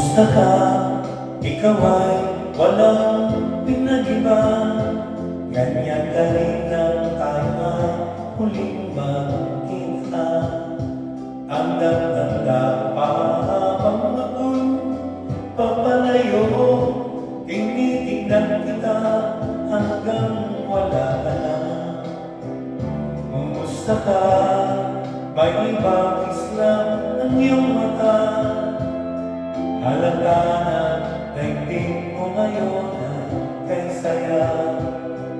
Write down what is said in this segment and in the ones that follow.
Kumusta ka? Ikaw ay walang pinag-iba. Ganyan ka rin nang tayo ay huling magkita. Ang ganda pa habang ako'y papalayo. Tinitignan kita hanggang wala ka na. Kumusta ka? May ibang islang ang iyong mata. Halata na daigdig mo ngayon ay kay saya.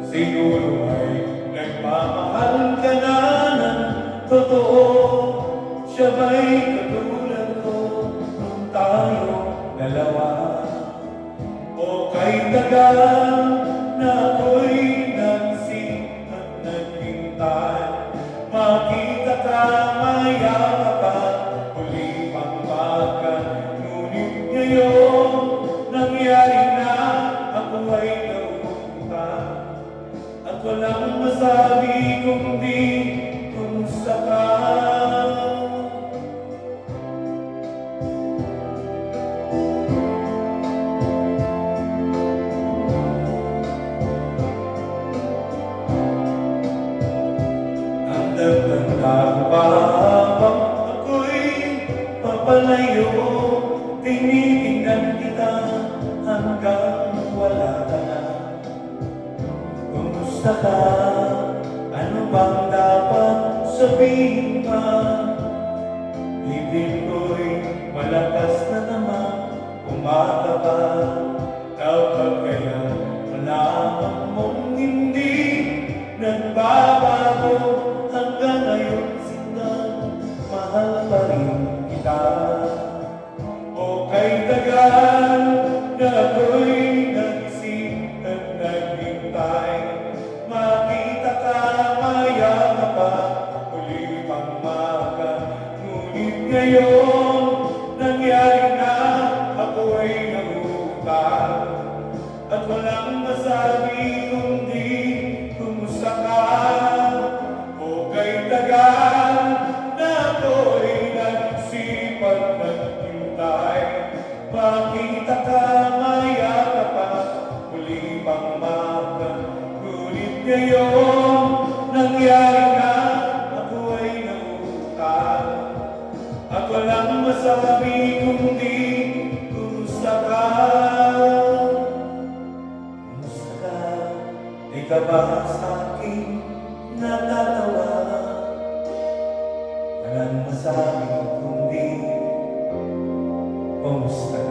Siguro ay nagmamahal ka na ng totoo. Siya ba'y katulad ko nung tayo dalawa? O kay tagal na ako'y nagsing at naghintay, makita ka, mayakap ka, huli pang bagan. Ngunit ngayon, nangyari na, ako ay nauunta. At walang masabi kundi kumusta ka. Nagtanda pa habang ako'y papalayo. Tinitingnan kita hanggang wala ka na. Kumusta ka? Ano bang dapat sabihin pa? Bibig ko'y malakas na naman umataba. Dapat kaya malaman mong hindi nagbabago. Hanggang ngayon sinang mahal pa rin kita. O kay tagal na ako'y nagising at naghintay, makita ka, mayakap pa, huli pang maga. Ngunit ngayon, nangyari na, ako ay nangutang. At walang masabi kundi kumusta ka. O kay tagal na ako'y nagsipag naghintay, makita ka, mayakap pa, huli pang maga. Ngunit ngayon, nangyari na, ako ay nautang. At walang masabi kundi kumusta ka. Kumusta ka? Di ka ba sa akin natatawa? Walang masabi kundi kumusta ka.